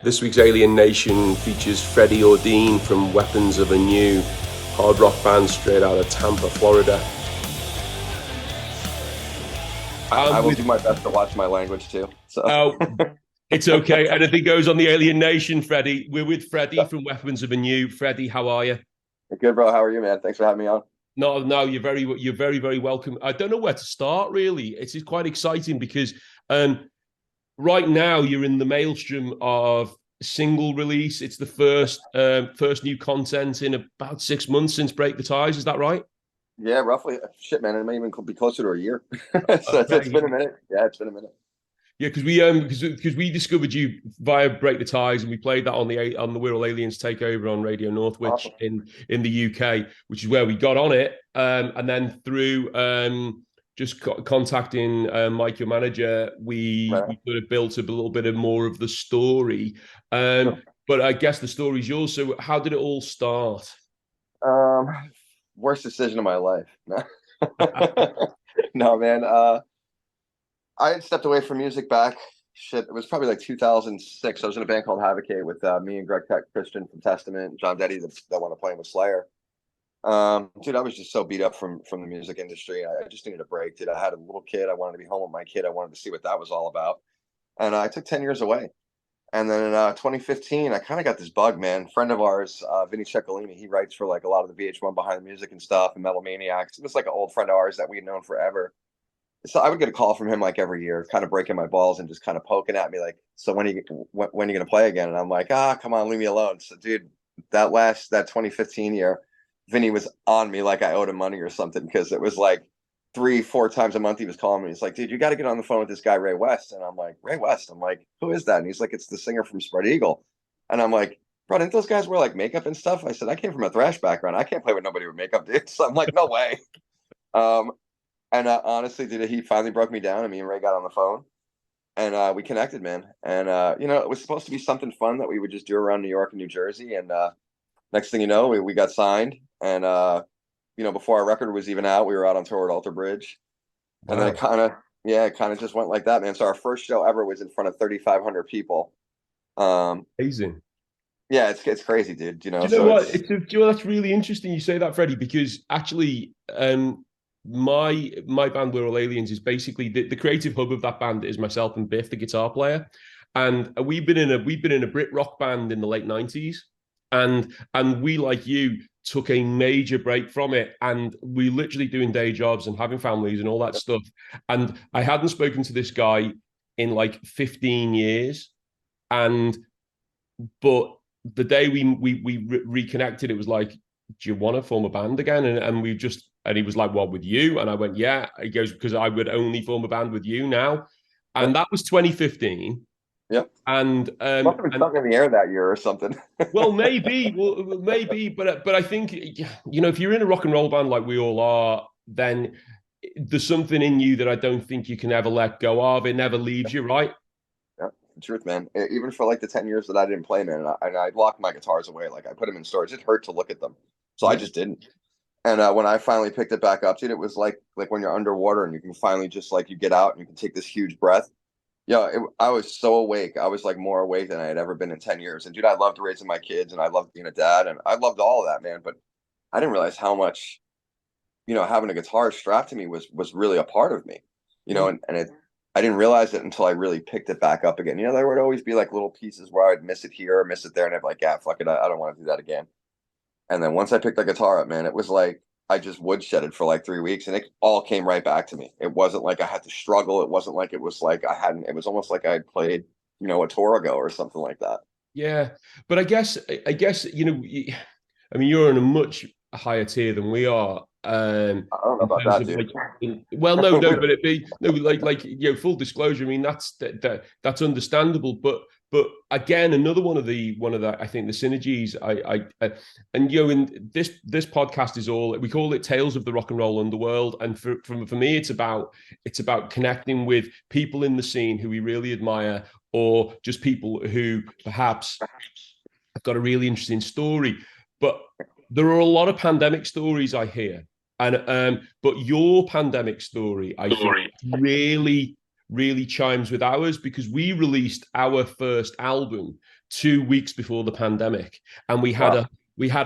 This week's Alien Nation features Freddy Ordine from Weapons of Anew, hard rock band straight out of Tampa, Florida. I will do my best to watch my language too. So it's okay. Anything goes on the Alien Nation, Freddy. We're with Freddy from Weapons of Anew. Freddy, how are you? Good, bro. How are you, man? Thanks for having me on. No, you're very welcome. I don't know where to start. Really, it's quite exciting because right now you're in the maelstrom of single release. It's the first new content in about 6 months since Break the Ties. Is that right? Yeah, roughly. Shit, man. It may even be closer to a year. So okay. It's been a minute. Yeah, it's been a minute. Yeah, because we discovered you via Break the Ties, and we played that on the We're All Aliens takeover on Radio Northwich awesome. in the UK, which is where we got on it, and then through just contacting Mike, your manager, we sort of built up a little bit of more of the story. Sure. But I guess the story's yours. So how did it all start? Worst decision of my life. No, man. I had stepped away from music back. Shit, it was probably like 2006. I was in a band called Havocate with me and Greg Christian from Testament, and John Detty that wanted to play with Slayer. Dude, I was just so beat up from the music industry. I just needed a break, dude. I had a little kid. I wanted to be home with my kid. I wanted to see what that was all about. And I took 10 years away. And then in 2015, I kind of got this bug, man. A friend of ours, Vinny Ceccolini, he writes for like a lot of the VH1 Behind the Music and stuff and Metal Maniacs. It was like an old friend of ours that we had known forever. So I would get a call from him like every year, kind of breaking my balls and just kind of poking at me like, so when are you going to play again? And I'm like, come on, leave me alone. So dude, that 2015 year, Vinny was on me like I owed him money or something, because it was like 3-4 times a month he was calling me. He's like, dude, you got to get on the phone with this guy, Ray West. And I'm like, Ray West? I'm like, who is that? And he's like, it's the singer from Spread Eagle. And I'm like, bro, didn't those guys wear like makeup and stuff? I said, I came from a thrash background. I can't play with nobody with makeup, dude. So I'm like, no way. And honestly, dude, he finally broke me down, and me and Ray got on the phone, and we connected, man. And it was supposed to be something fun that we would just do around New York and New Jersey. And next thing you know, we got signed. And before our record was even out, we were out on tour at Alter Bridge. Wow. And then it kind of just went like that, man. So our first show ever was in front of 3,500 people. Amazing. Yeah, it's crazy, dude. Do you know what? That's really interesting you say that, Freddie, because actually, my band We're All Aliens is basically the creative hub of that band is myself and Biff, the guitar player, and we've been in a Brit rock band in the late 90s, and we, like you, took a major break from it, and we literally doing day jobs and having families and all that stuff. And I hadn't spoken to this guy in like 15 years, but the day we reconnected, it was like, do you want to form a band again? And he was like, well, with you? And I went, yeah. He goes, because I would only form a band with you now. And that was 2015. Yep. And must have been something in the air that year or something. Well, maybe, but I think, if you're in a rock and roll band like we all are, then there's something in you that I don't think you can ever let go of. It never leaves you, right? Yeah, the truth, man. Even for like the 10 years that I didn't play, man, and I locked my guitars away. Like I put them in storage. It hurt to look at them, so I just didn't. And when I finally picked it back up, dude, it was like when you're underwater and you can finally just like you get out and you can take this huge breath. Yeah, I was so awake. I was like more awake than I had ever been in 10 years. And dude, I loved raising my kids, and I loved being a dad, and I loved all of that, man. But I didn't realize how much, having a guitar strapped to me was really a part of me, I didn't realize it until I really picked it back up again. There would always be like little pieces where I'd miss it here or miss it there, and I'd be like, yeah, fuck it, I don't want to do that again. And then once I picked the guitar up, man, it was like I just woodshedded for like 3 weeks, and it all came right back to me. It wasn't like I had to struggle. It wasn't like it was like I hadn't. It was almost like I'd played, a tour ago or something like that. Yeah, but I guess you're on a much higher tier than we are. I don't know about that, dude. But full disclosure. I mean, that's understandable, but again, another one of the I think the synergies in this podcast is all, we call it Tales of the Rock and Roll Underworld, and for me, it's about connecting with people in the scene who we really admire, or just people who perhaps have got a really interesting story. But there are a lot of pandemic stories I hear, and but your pandemic story, I think, really really chimes with ours, because we released our first album 2 weeks before the pandemic, and we had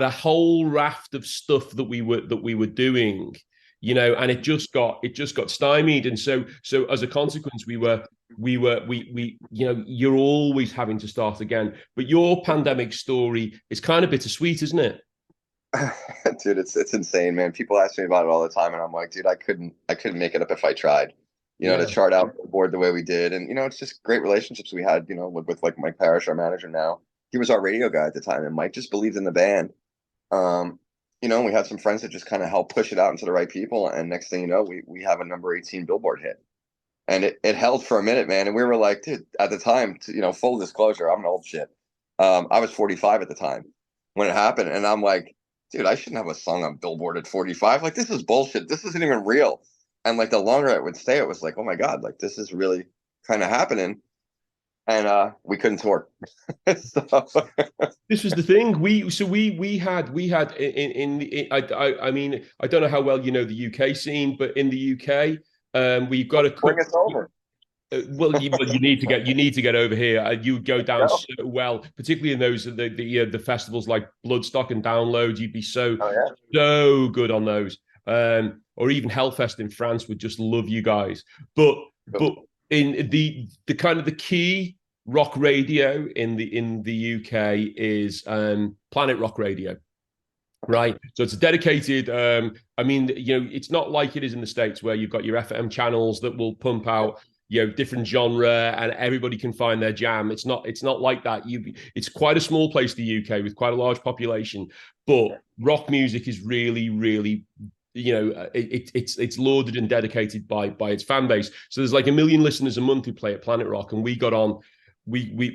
a whole raft of stuff that we were doing, and it just got stymied. And so as a consequence, you're always having to start again. But your pandemic story is kind of bittersweet, isn't it? Dude, it's insane, man. People ask me about it all the time, and I'm like, dude, I couldn't make it up if I tried. To chart out Billboard the way we did, and it's just great relationships we had. With like Mike Parrish, our manager now. He was our radio guy at the time, and Mike just believed in the band. We had some friends that just kind of helped push it out into the right people, and next thing you know, we have a number 18 Billboard hit, and it held for a minute, man. And we were like, dude, at the time, full disclosure, I'm an old shit. I was 45 at the time when it happened, and I'm like, dude, I shouldn't have a song on Billboard at 45. Like, this is bullshit. This isn't even real. And like the longer it would stay, it was like, oh my God, like this is really kind of happening. And we couldn't tour. So. This was the thing. We had I mean, I don't know how well you know the UK scene, but in the UK, we've got a bring us over. Well, you need to get over here. You would go down so well, particularly in those the festivals like Bloodstock and Download. You'd be so good on those. Or even Hellfest in France would just love you guys. But in the kind of the key rock radio in the UK is Planet Rock Radio. Right. So it's a dedicated, it's not like it is in the States where you've got your FM channels that will pump out, different genre and everybody can find their jam. It's not like that. It's quite a small place, the UK, with quite a large population, but rock music is really, really, it's lauded and dedicated by its fan base. So there's like 1 million listeners a month who play at Planet Rock, and we got on. We were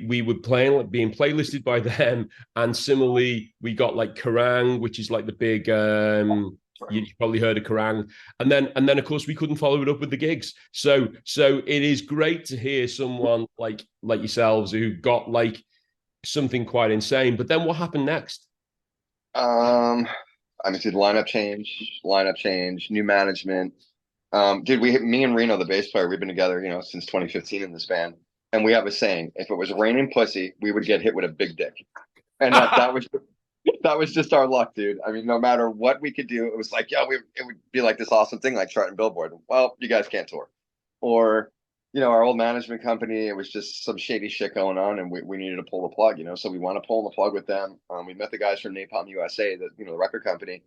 being playlisted by them, and similarly we got like Kerrang, which is like the big you've probably heard of Kerrang, and then of course we couldn't follow it up with the gigs. So it is great to hear someone like yourselves who got like something quite insane. But then what happened next? Dude, lineup change, new management. Dude, me and Reno, the bass player, we've been together, since 2015 in this band. And we have a saying: if it was raining pussy, we would get hit with a big dick. And that was just our luck, dude. I mean, no matter what we could do, it was like, it would be like this awesome thing, like charting Billboard. Well, you guys can't tour. Or, our old management company, it was just some shady shit going on, and we needed to pull the plug, So we want to pull the plug with them. We met the guys from Napalm USA, the record company,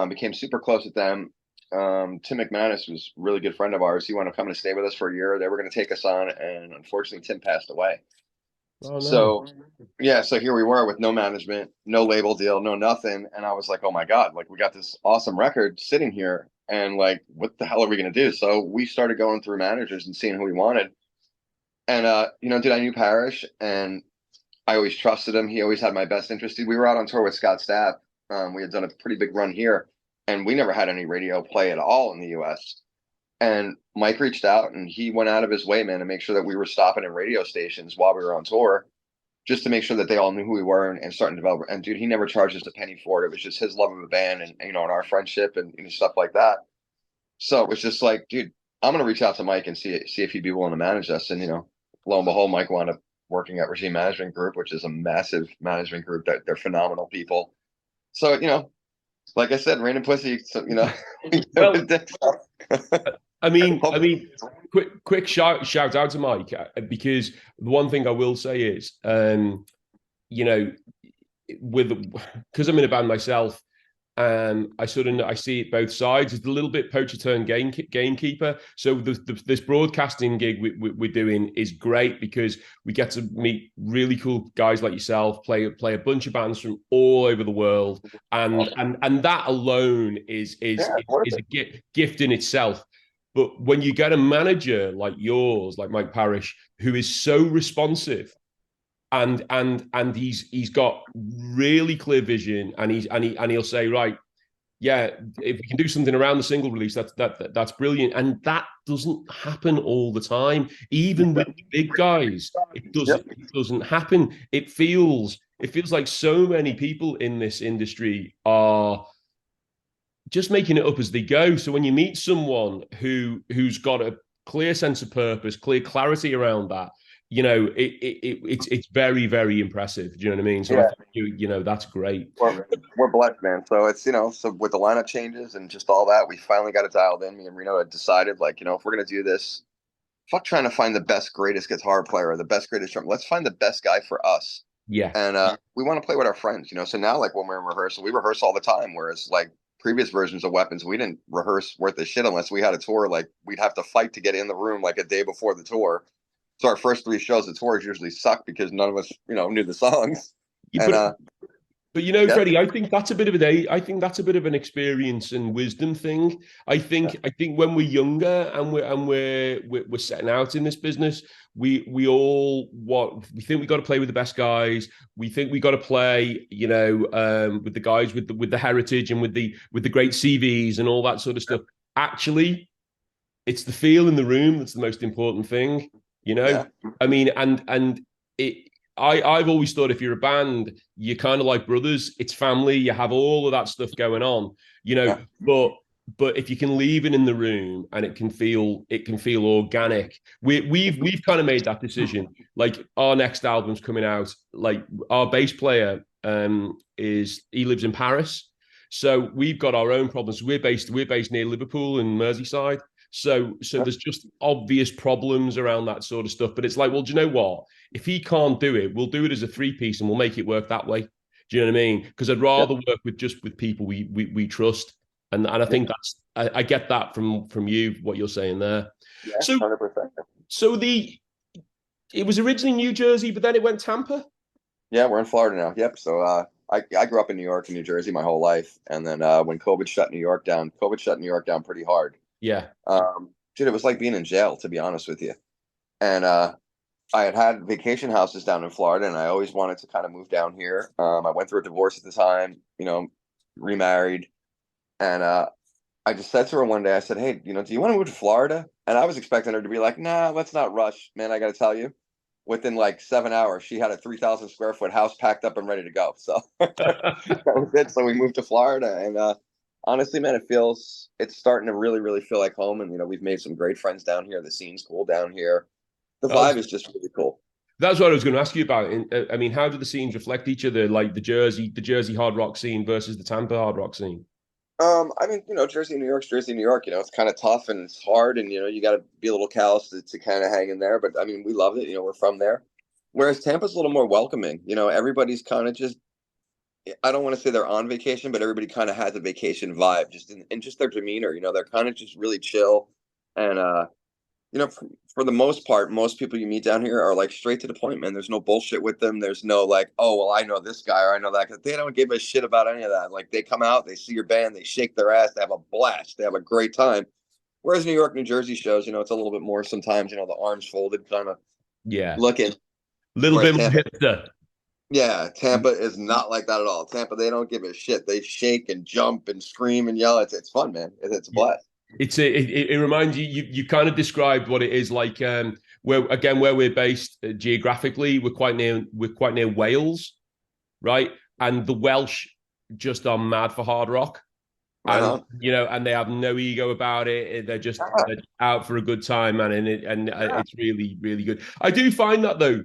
became super close with them. Tim McManus was a really good friend of ours. He wanted to come and stay with us for a year. They were going to take us on, and unfortunately Tim passed away. Oh, no. So here we were with no management, no label deal, no nothing. And I was like, oh my God, like we got this awesome record sitting here, and like, what the hell are we going to do? So we started going through managers and seeing who we wanted. And, dude, I knew Parrish, and I always trusted him. He always had my best interest. Dude, we were out on tour with Scott Stapp. We had done a pretty big run here, and we never had any radio play at all in the US. And Mike reached out, and he went out of his way, man, to make sure that we were stopping in radio stations while we were on tour, just to make sure that they all knew who we were and starting to develop. And dude, he never charged us a penny for it. It was just his love of the band and our friendship and stuff like that. So it was just like, dude, I'm going to reach out to Mike and see if he'd be willing to manage us. And, lo and behold, Mike wound up working at Regime Management Group, which is a massive management group. They're phenomenal people. So, like I said, rain and pussy. So, Well, I mean, quick shout out to Mike, because the one thing I will say is, because I'm in a band myself, I see it both sides. It's a little bit poacher turned gamekeeper. So this broadcasting gig we're doing is great because we get to meet really cool guys like yourself, play a bunch of bands from all over the world, and that alone is a gift in itself. But when you get a manager like yours, like Mike Parrish, who is so responsive, and he's got really clear vision, and he'll say, right, yeah, if we can do something around the single release, that's brilliant. And that doesn't happen all the time, even with the big guys. It doesn't happen. It feels like so many people in this industry are just making it up as they go. So when you meet someone who's got clear sense of purpose, clear clarity around that, you know, it's very, very impressive. Do you know what I mean? So I Yeah, think you know, that's great. we're blessed, man. So it's, so with the lineup changes and just all that, we finally got it dialed in. Me and Reno had decided, like, if we're gonna do this, fuck trying to find the best, greatest guitar player or the best, greatest drum. Let's find the best guy for us. Yeah. And we want to play with our friends, So now, like, when we're in rehearsal, we rehearse all the time. Whereas, like, previous versions of Weapons, we didn't rehearse worth a shit unless we had a tour. Like, we'd have to fight to get in the room like a day before the tour. So our first 3 shows of tours usually suck because none of us, knew the songs. Yeah, And but you know, yeah, Freddie, I think that's a bit of I think that's a bit of an experience and wisdom thing. I think when we're younger and we're setting out in this business, we all we think we got to play with the best guys. We think we got to play, with the guys with the heritage and with the great CVs and all that sort of stuff. Actually, it's the feel in the room that's the most important thing. yeah, I mean, and it. I've always thought if you're a band, you're kind of like brothers. It's family. You have all of that stuff going on, yeah, But if you can leave it in the room and it can feel organic. We've kind of made that decision. Like our next album's coming out. Like our bass player he lives in Paris, so we've got our own problems. We're based near Liverpool in Merseyside. So there's just obvious problems around that sort of stuff. But it's like, well, do you know what? If he can't do it, we'll do it as a 3-piece and we'll make it work that way. Do you know what I mean? Because I'd rather work with people we trust. And I think I get that from you, what you're saying there. yeah, So 100%. so it was originally New Jersey, but then it went Tampa. Yeah, we're in Florida now. Yep. So I grew up in New York and New Jersey my whole life, and then when COVID shut New York down, pretty hard. Yeah. Dude, it was like being in jail, to be honest with you. And I had vacation houses down in Florida, and I always wanted to kind of move down here. I went through a divorce at the time, remarried, and I just said to her one day, I said, "Hey, do you want to move to Florida?" And I was expecting her to be like, "Nah, let's not rush, man. I got to tell you." Within like 7 hours, she had a 3,000 square foot house packed up and ready to go. So that was it. So we moved to Florida, and honestly, man, it's starting to really, really feel like home. And we've made some great friends down here. The scene's cool down here. The vibe is just really cool. That's what I was going to ask you about. I mean, how do the scenes reflect each other? Like the Jersey hard rock scene versus the Tampa hard rock scene. I mean, Jersey, New York's Jersey, New York. It's kind of tough and it's hard, and you got to be a little callous to kind of hang in there. But I mean, we loved it. We're from there. Whereas Tampa's a little more welcoming. Everybody's kind of just. I don't want to say they're on vacation, but everybody kind of has a vacation vibe, just in just their demeanor. They're kind of just really chill, and for the most part, most people you meet down here are like straight to the point, man. There's no bullshit with them. There's no like, oh, well, I know this guy or I know that guy. They don't give a shit about any of that. Like they come out, they see your band, they shake their ass, they have a blast, they have a great time. Whereas New York, New Jersey shows, it's a little bit more sometimes, the arms folded kind of looking. A little bit more Tampa, hipster. yeah, Tampa is not like that at all. Tampa, they don't give a shit. They shake and jump and scream and yell. It's fun, man. It's a blast. It reminds you kind of described what it is like where we're based geographically, we're quite near Wales, right? And the Welsh just are mad for hard rock. And and they have no ego about it. They're just out for a good time, man, it's really, really good. I do find that though,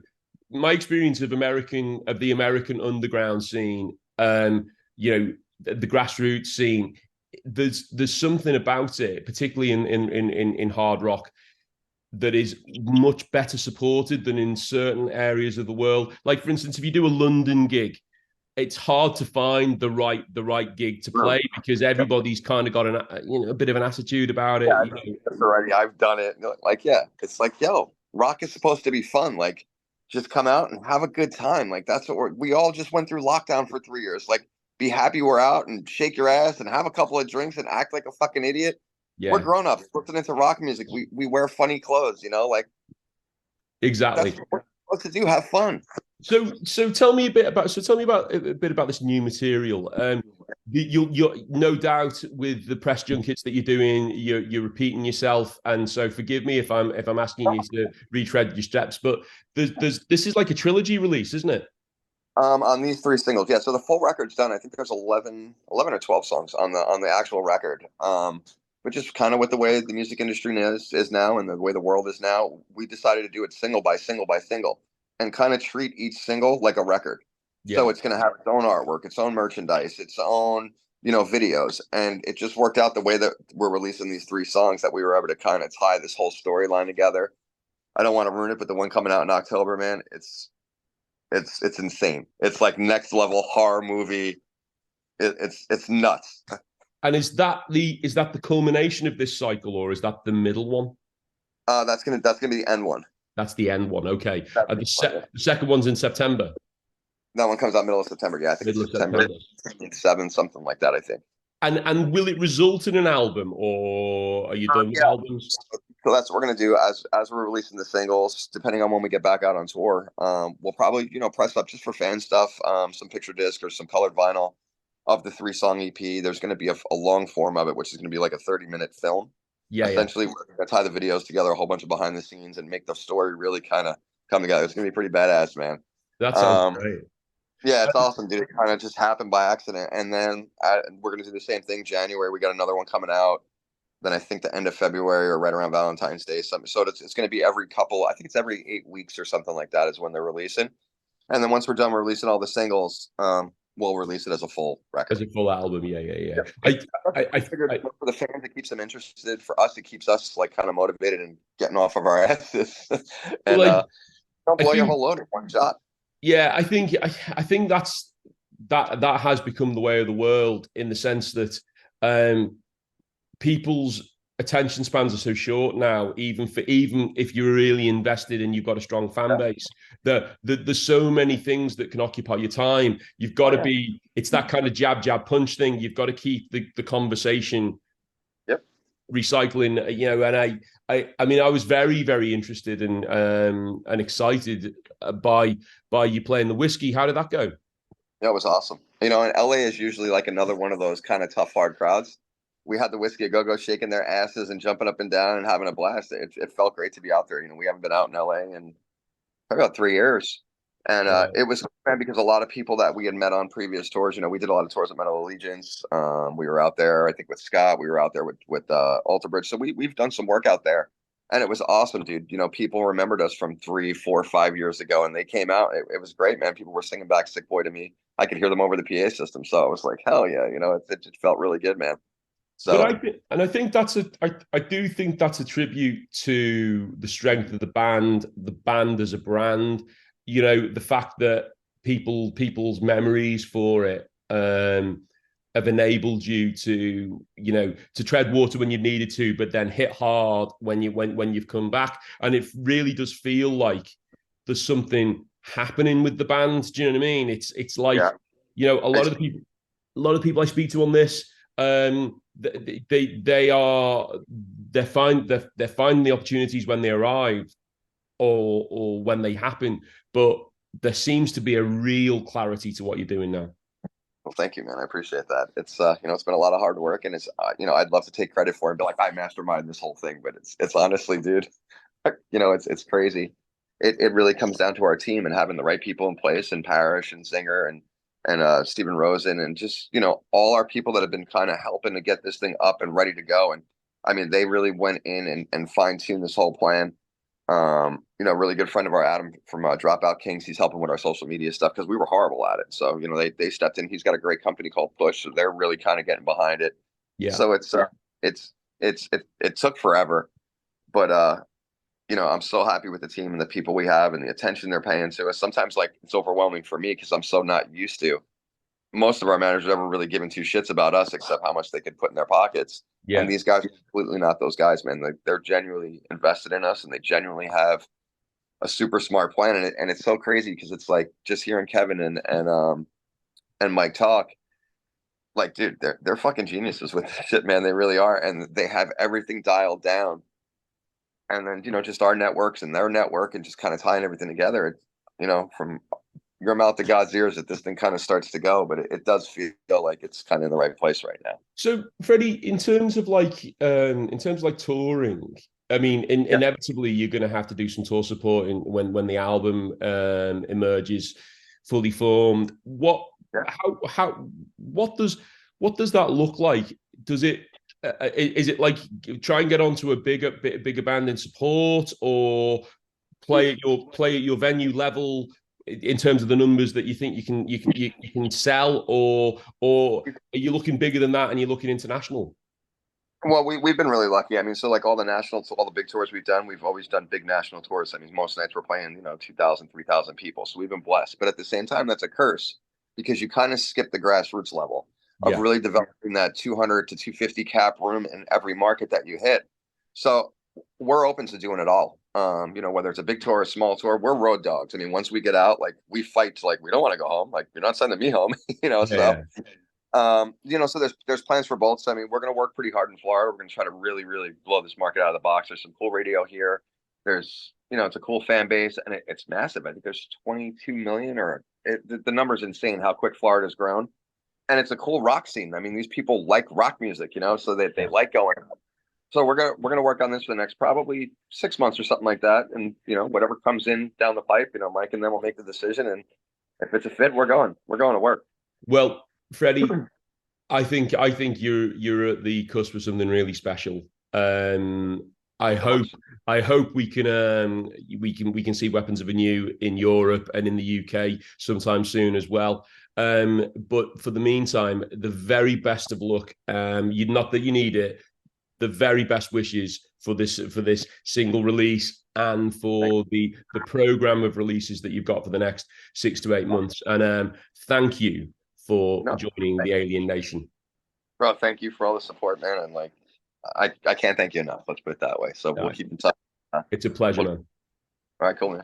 my experience of the American underground scene, the grassroots scene, there's something about it, particularly in hard rock, that is much better supported than in certain areas of the world. Like for instance, if you do a London gig, it's hard to find the right gig to play because everybody's kind of got a bit of an attitude about it. Yeah, that's already. I've done it. Like, yeah, it's like, yo, rock is supposed to be fun. Like, just come out and have a good time. Like, that's what we all just went through lockdown for 3 years. Like, be happy we're out and shake your ass and have a couple of drinks and act like a fucking idiot. Yeah. We're grown ups listening to rock music. We wear funny clothes, like exactly. That's what we're supposed to do. Have fun. So tell me a bit about this new material. You're no doubt with the press junkets that you're doing, you're repeating yourself, and so forgive me if I'm asking you to retread your steps, but this is like a trilogy release, isn't it? On these 3 singles, yeah. So the full record's done. I think there's 11 or 12 songs on the actual record. which is kind of what the way the music industry is now, and the way the world is now. We decided to do it single by single by single, and kind of treat each single like a record. Yeah. So it's going to have its own artwork, its own merchandise, its own, videos. And it just worked out the way that we're releasing these 3 songs, that we were able to kind of tie this whole storyline together. I don't want to ruin it, but the one coming out in October, man, it's insane. It's like next level horror movie. It's nuts. And is that the culmination of this cycle, or is that the middle one? That's gonna be the end one. That's the end one. Okay. That's And the second one's in September. That one comes out middle of September. Yeah, I think Middle it's of September September. 7th, something like that, I think. And will it result in an album, or are you done with albums? So that's what we're gonna do as we're releasing the singles. Depending on when we get back out on tour, we'll probably press up just for fan stuff, some picture disc or some colored vinyl of the 3-song EP. There's going to be a long form of it, which is going to be like a 30-minute film. Yeah, essentially, we're going to tie the videos together, a whole bunch of behind the scenes, and make the story really kind of come together. It's going to be pretty badass, man. That sounds great. Yeah, it's awesome, dude. It kind of just happened by accident. And then we're going to do the same thing January. We got another one coming out. Then I think the end of February or right around Valentine's Day. So it's going to be every couple, I think it's every 8 weeks or something like that is when they're releasing. And then once we're done releasing all the singles, we'll release it as a full record. As a full album, yeah. I figured for the fans, it keeps them interested. For us, it keeps us like kind of motivated and getting off of our asses. And don't blow your whole load in one shot. Yeah, I think that has become the way of the world, in the sense that people's attention spans are so short now. Even if you're really invested and you've got a strong fan base, there's so many things that can occupy your time. You've got to be. It's that kind of jab punch thing. You've got to keep the conversation. Recycling, and I mean, I was very, very interested and excited by you playing the Whiskey. How did that go? Yeah, it was awesome. And LA is usually like another one of those kind of tough, hard crowds. We had the Whiskey a Go-Go shaking their asses and jumping up and down and having a blast. It felt great to be out there. We haven't been out in LA in probably about 3 years. And it was fun because a lot of people that we had met on previous tours, we did a lot of tours at Metal Allegiance. We were out there, I think, with Scott. We were out there with Alter Bridge. So we've done some work out there, and it was awesome, dude. People remembered us from 3, 4, 5 years ago, and they came out. It was great, man. People were singing back "Sick Boy" to me. I could hear them over the PA system, so I was like, hell yeah, it just felt really good, man. So, but I think I do think that's a tribute to the strength of the band as a brand. The fact that people's memories for it have enabled you to tread water when you needed to, but then hit hard when you've come back. And it really does feel like there's something happening with the band. Do you know what I mean? It's like a lot of the people I speak to on this, they're finding the opportunities when they arrive or when they happen, but there seems to be a real clarity to what you're doing now. Well, thank you, man. I appreciate that. It's it's been a lot of hard work, and it's I'd love to take credit for it and be like, I masterminded this whole thing, but it's honestly, dude, it's crazy. It really comes down to our team and having the right people in place, and Parrish and Singer and Stephen Rosen, and just all our people that have been kind of helping to get this thing up and ready to go. And I mean, they really went in and fine-tuned this whole plan. Really good friend of our Adam from Dropout Kings. He's helping with our social media stuff because we were horrible at it. So, they stepped in. He's got a great company called Push. So they're really kind of getting behind it. Yeah. So it took forever, but I'm so happy with the team and the people we have and the attention they're paying to us. Sometimes it's overwhelming for me because I'm so not used to most of our managers ever really giving two shits about us except how much they could put in their pockets. Yeah. And these guys are completely not those guys, man. They're genuinely invested in us, and they genuinely have a super smart plan. And it's so crazy because it's like just hearing Kevin and Mike talk, like, dude, they're fucking geniuses with this shit, man. They really are. And they have everything dialed down. And then, just our networks and their network and just kind of tying everything together, from your mouth to God's ears that this thing kind of starts to go, but it does feel like it's kind of in the right place right now. So, Freddie, in terms of touring, I mean, inevitably you're going to have to do some tour supporting when the album emerges fully formed. What does that look like? Does it is it like try and get onto a bigger band in support, or play at your venue level in terms of the numbers that you think you can sell, or are you looking bigger than that and you're looking international? Well, we've been really lucky. I mean, so like all the nationals, all the big tours we've done, we've always done big national tours. I mean, most nights we're playing, 2,000, 3,000 people. So we've been blessed. But at the same time, that's a curse because you kind of skip the grassroots level of Yeah. really developing that 200 to 250 cap room in every market that you hit. So we're open to doing it all. Whether it's a big tour or a small tour, we're road dogs. I mean, once we get out, like we fight to, like, we don't want to go home. Like, you're not sending me home, Yeah. so there's plans for both. So, I mean, we're going to work pretty hard in Florida. We're going to try to really, really blow this market out of the box. There's some cool radio here. There's, it's a cool fan base, and it's massive. I think there's 22 million, the number's insane how quick Florida's grown. And it's a cool rock scene. I mean, these people like rock music, so they like going out. So we're gonna work on this for the next probably 6 months or something like that. And whatever comes in down the pipe, Mike and them will make the decision. And if it's a fit, we're going to work. Well, Freddie, I think you're at the cusp of something really special. I hope we can see Weapons of Anew in Europe and in the UK sometime soon as well. But for the meantime, the very best of luck. Not that you need it. The very best wishes for this single release and for the program of releases that you've got for the next 6 to 8 months. And thank you for joining the Alien Nation. Bro, thank you for all the support, man. And like, I can't thank you enough. Let's put it that way. So we'll keep in touch. It's a pleasure, man. All right, cool, man.